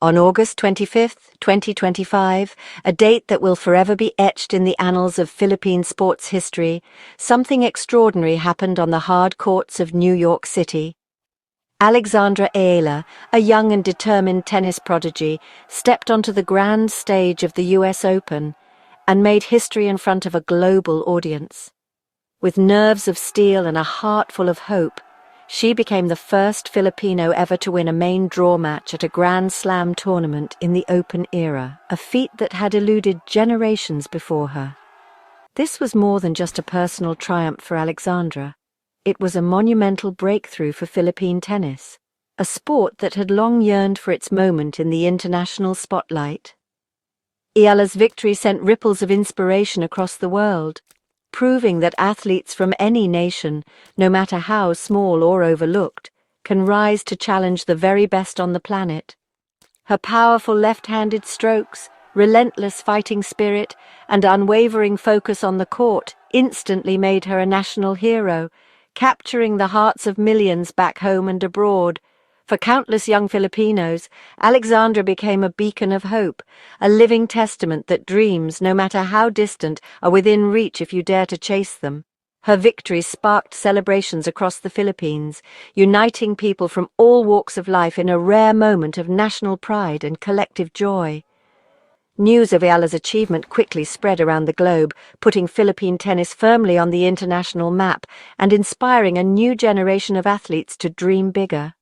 On August 25th, 2025, a date that will forever be etched in the annals of Philippine sports history, something extraordinary happened on the hard courts of New York City. Alexandra Eala, a young and determined tennis prodigy, stepped onto the grand stage of the US Open and made history in front of a global audience. With nerves of steel and a heart full of hope, she became the first Filipino ever to win a main draw match at a Grand Slam tournament in the Open era, a feat that had eluded generations before her. This was more than just a personal triumph for Alexandra. It was a monumental breakthrough for Philippine tennis, a sport that had long yearned for its moment in the international spotlight. Eala's victory sent ripples of inspiration across the world, proving that athletes from any nation, no matter how small or overlooked, can rise to challenge the very best on the planet. Her powerful left-handed strokes, relentless fighting spirit, and unwavering focus on the court instantly made her a national hero, capturing the hearts of millions back home and abroad. For countless young Filipinos, Alexandra became a beacon of hope, a living testament that dreams, no matter how distant, are within reach if you dare to chase them. Her victory sparked celebrations across the Philippines, uniting people from all walks of life in a rare moment of national pride and collective joy. News of Eala's achievement quickly spread around the globe, putting Philippine tennis firmly on the international map and inspiring a new generation of athletes to dream bigger.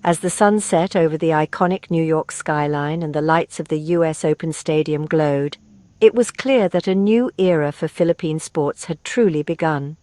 As the sun set over the iconic New York skyline and the lights of the US Open Stadium glowed, it was clear that a new era for Philippine sports had truly begun.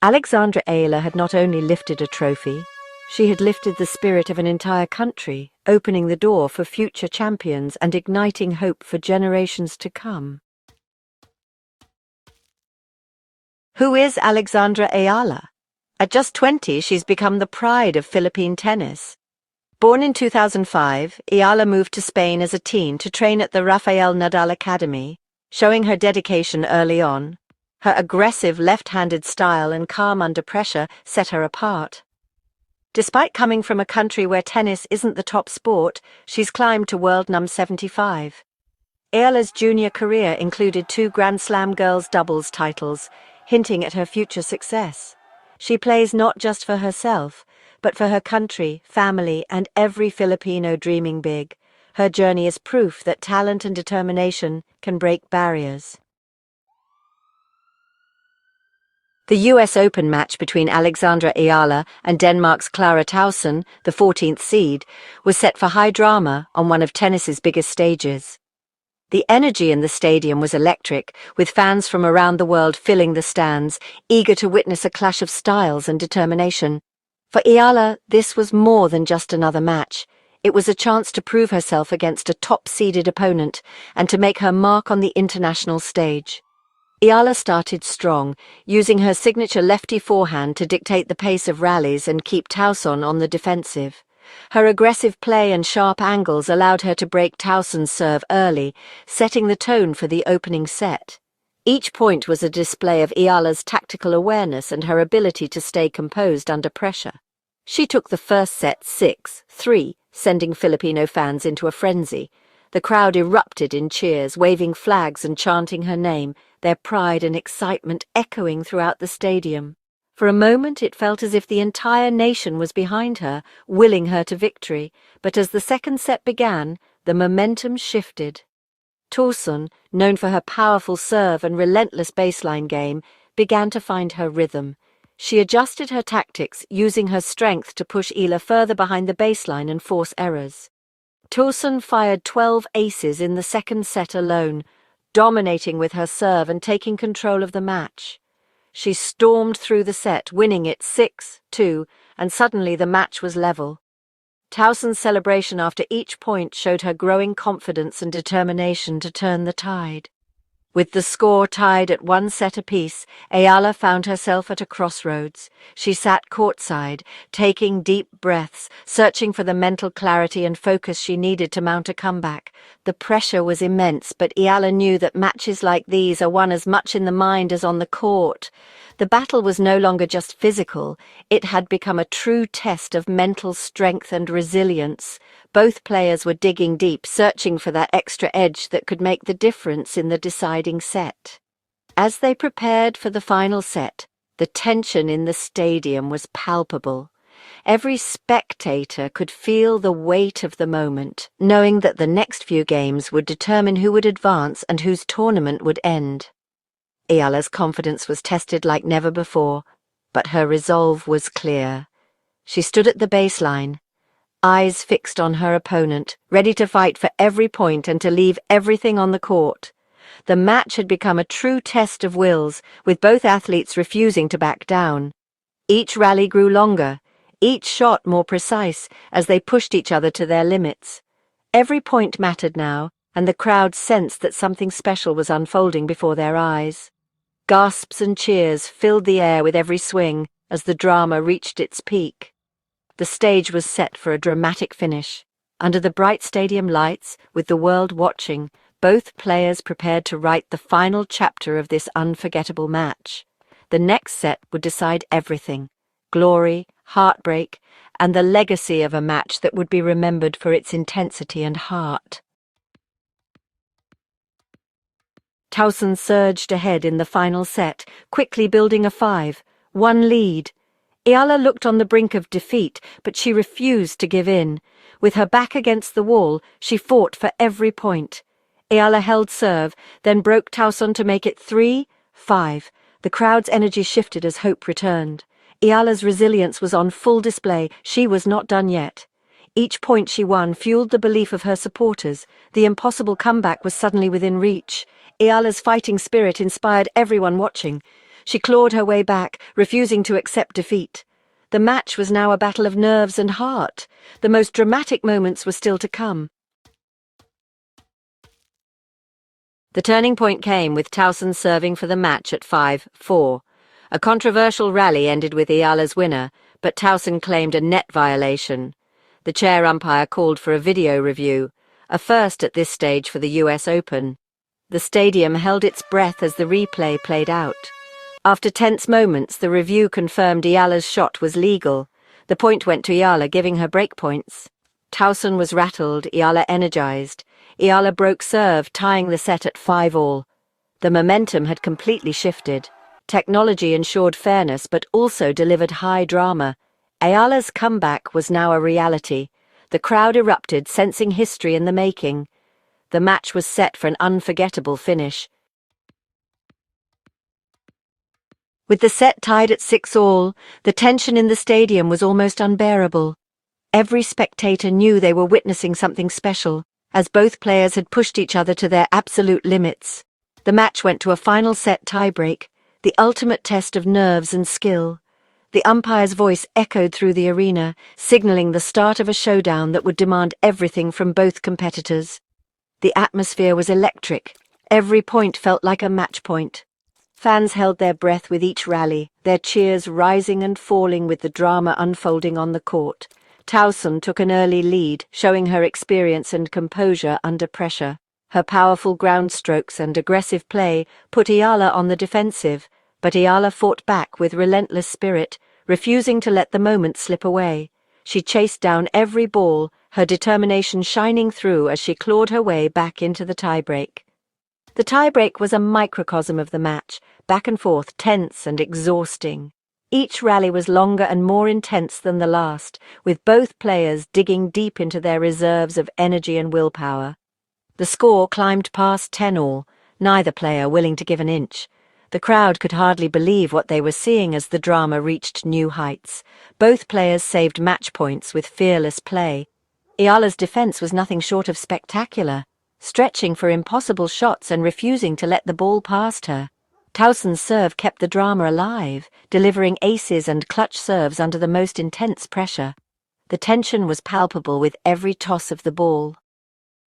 Alexandra Eala had not only lifted a trophy, she had lifted the spirit of an entire country, opening the door for future champions and igniting hope for generations to come. Who is Alexandra Eala? At just 20, she's become the pride of Philippine tennis. Born in 2005, Eala moved to Spain as a teen to train at the Rafael Nadal Academy, showing her dedication early on. Her aggressive left-handed style and calm under pressure set her apart. Despite coming from a country where tennis isn't the top sport, she's climbed to world number 75. Eala's junior career included 2 Grand Slam girls' doubles titles, hinting at her future success. She plays not just for herself, but for her country, family, and every Filipino dreaming big. Her journey is proof that talent and determination can break barriers. The US Open match between Alexandra Eala and Denmark's Clara Tauson, the 14th seed, was set for high drama on one of tennis's biggest stages. The energy in the stadium was electric, with fans from around the world filling the stands, eager to witness a clash of styles and determination. For Eala, this was more than just another match. It was a chance to prove herself against a top-seeded opponent and to make her mark on the international stage. Eala started strong, using her signature lefty forehand to dictate the pace of rallies and keep Tauson on the defensive. Her aggressive play and sharp angles allowed her to break Tauson's serve early, setting the tone for the opening set. Each point was a display of Eala's tactical awareness and her ability to stay composed under pressure. She took the first set 6-3, sending Filipino fans into a frenzy. The crowd erupted in cheers, waving flags and chanting her name, their pride and excitement echoing throughout the stadium. For a moment it felt as if the entire nation was behind her, willing her to victory, but as the second set began, the momentum shifted. Tauson, known for her powerful serve and relentless baseline game, began to find her rhythm. She adjusted her tactics, using her strength to push Eala further behind the baseline and force errors. Tauson fired 12 aces in the second set alone, dominating with her serve and taking control of the match. She stormed through the set, winning it 6-2, and suddenly the match was level. Tauson's celebration after each point showed her growing confidence and determination to turn the tide. With the score tied at 1 set apiece, Eala found herself at a crossroads. She sat courtside, taking deep breaths, searching for the mental clarity and focus she needed to mount a comeback. The pressure was immense, but Eala knew that matches like these are won as much in the mind as on the court. The battle was no longer just physical, it had become a true test of mental strength and resilience. Both players were digging deep, searching for that extra edge that could make the difference in the deciding set. As they prepared for the final set, the tension in the stadium was palpable. Every spectator could feel the weight of the moment, knowing that the next few games would determine who would advance and whose tournament would end. Eala's confidence was tested like never before, but her resolve was clear. She stood at the baseline, eyes fixed on her opponent, ready to fight for every point and to leave everything on the court. The match had become a true test of wills, with both athletes refusing to back down. Each rally grew longer, each shot more precise, as they pushed each other to their limits. Every point mattered now, and the crowd sensed that something special was unfolding before their eyes. Gasps and cheers filled the air with every swing as the drama reached its peak. The stage was set for a dramatic finish. Under the bright stadium lights, with the world watching, both players prepared to write the final chapter of this unforgettable match. The next set would decide everything: glory, heartbreak, and the legacy of a match that would be remembered for its intensity and heart. Tauson surged ahead in the final set, quickly building a 5-1 lead. Eala looked on the brink of defeat, but she refused to give in. With her back against the wall, she fought for every point. Eala held serve, then broke Tauson to make it 3-5. The crowd's energy shifted as hope returned. Eala's resilience was on full display. She was not done yet. Each point she won fueled the belief of her supporters. The impossible comeback was suddenly within reach. Eala's fighting spirit inspired everyone watching. She clawed her way back, refusing to accept defeat. The match was now a battle of nerves and heart. The most dramatic moments were still to come. The turning point came with Tauson serving for the match at 5-4. A controversial rally ended with Eala's winner, but Tauson claimed a net violation. The chair umpire called for a video review, a first at this stage for the US Open. The stadium held its breath as the replay played out. After tense moments, the review confirmed Eala's shot was legal. The point went to Eala, giving her break points. Tauson was rattled, Eala energized. Eala broke serve, tying the set at 5-all. The momentum had completely shifted. Technology ensured fairness, but also delivered high drama. Eala's comeback was now a reality. The crowd erupted, sensing history in the making. The match was set for an unforgettable finish. With the set tied at 6-all, the tension in the stadium was almost unbearable. Every spectator knew they were witnessing something special, as both players had pushed each other to their absolute limits. The match went to a final set tiebreak, the ultimate test of nerves and skill. The umpire's voice echoed through the arena, signaling the start of a showdown that would demand everything from both competitors. The atmosphere was electric. Every point felt like a match point. Fans held their breath with each rally, their cheers rising and falling with the drama unfolding on the court. Tauson took an early lead, showing her experience and composure under pressure. Her powerful ground strokes and aggressive play put Eala on the defensive, but Eala fought back with relentless spirit, refusing to let the moment slip away. She chased down every ball, her determination shining through as she clawed her way back into the tiebreak. The tiebreak was a microcosm of the match, back and forth, tense and exhausting. Each rally was longer and more intense than the last, with both players digging deep into their reserves of energy and willpower. The score climbed past 10-all, neither player willing to give an inch. The crowd could hardly believe what they were seeing as the drama reached new heights. Both players saved match points with fearless play. Eala's defense was nothing short of spectacular, stretching for impossible shots and refusing to let the ball past her. Tauson's serve kept the drama alive, delivering aces and clutch serves under the most intense pressure. The tension was palpable with every toss of the ball.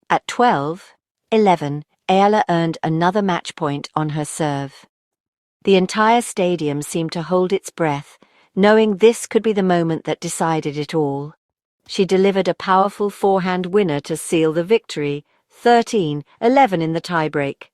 At 12-11, Eala earned another match point on her serve. The entire stadium seemed to hold its breath, knowing this could be the moment that decided it all. She delivered a powerful forehand winner to seal the victory, 13-11 in the tiebreak.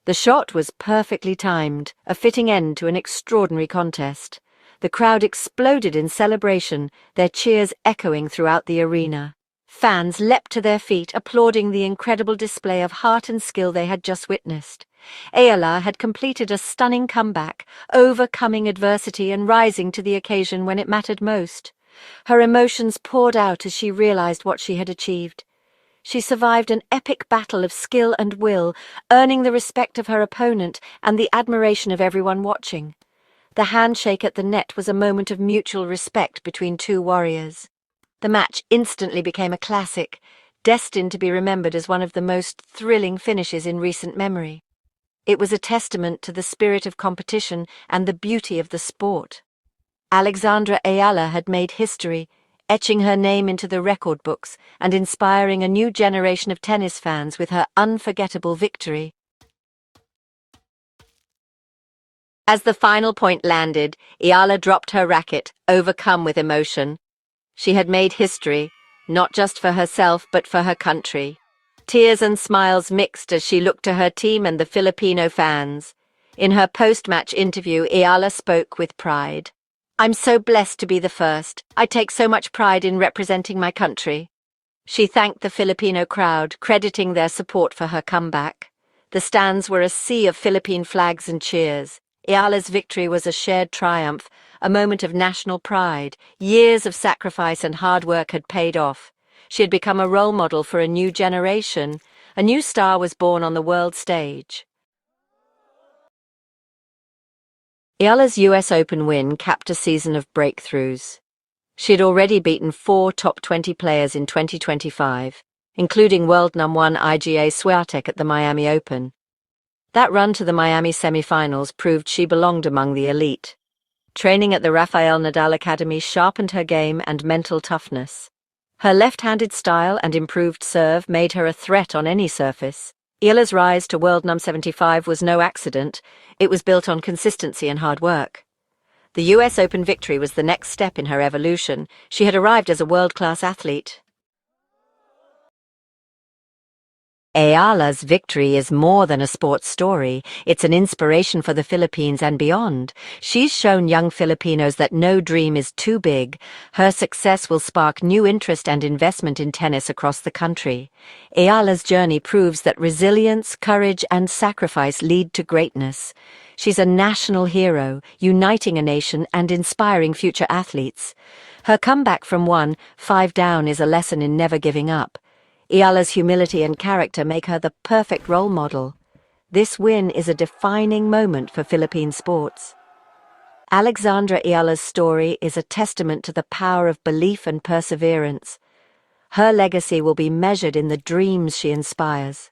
The shot was perfectly timed, a fitting end to an extraordinary contest. The crowd exploded in celebration, their cheers echoing throughout the arena. Fans leapt to their feet, applauding the incredible display of heart and skill they had just witnessed. Eala had completed a stunning comeback, overcoming adversity and rising to the occasion when it mattered most. Her emotions poured out as she realized what she had achieved. She survived an epic battle of skill and will, earning the respect of her opponent and the admiration of everyone watching. The handshake at the net was a moment of mutual respect between two warriors. The match instantly became a classic, destined to be remembered as one of the most thrilling finishes in recent memory. It was a testament to the spirit of competition and the beauty of the sport. Alexandra Eala had made history, etching her name into the record books and inspiring a new generation of tennis fans with her unforgettable victory. As the final point landed, Eala dropped her racket, overcome with emotion. She had made history, not just for herself but for her country. Tears and smiles mixed as she looked to her team and the Filipino fans. In her post-match interview, Eala spoke with pride. "I'm so blessed to be the first. I take so much pride in representing my country." She thanked the Filipino crowd, crediting their support for her comeback. The stands were a sea of Philippine flags and cheers. Eala's victory was a shared triumph, a moment of national pride. Years of sacrifice and hard work had paid off. She had become a role model for a new generation. A new star was born on the world stage. Eala's US Open win capped a season of breakthroughs. She had already beaten 4 top 20 players in 2025, including world #1 Iga Swiatek at the Miami Open. That run to the Miami semifinals proved she belonged among the elite. Training at the Rafael Nadal Academy sharpened her game and mental toughness. Her left-handed style and improved serve made her a threat on any surface. Eala's rise to world #75 was no accident. It was built on consistency and hard work. The US Open victory was the next step in her evolution. She had arrived as a world-class athlete. Eala's victory is more than a sports story. It's an inspiration for the Philippines and beyond. She's shown young Filipinos that no dream is too big. Her success will spark new interest and investment in tennis across the country. Eala's journey proves that resilience, courage, and sacrifice lead to greatness. She's a national hero, uniting a nation and inspiring future athletes. Her comeback from 1-5 down is a lesson in never giving up. Eala's humility and character make her the perfect role model. This win is a defining moment for Philippine sports. Alexandra Eala's story is a testament to the power of belief and perseverance. Her legacy will be measured in the dreams she inspires.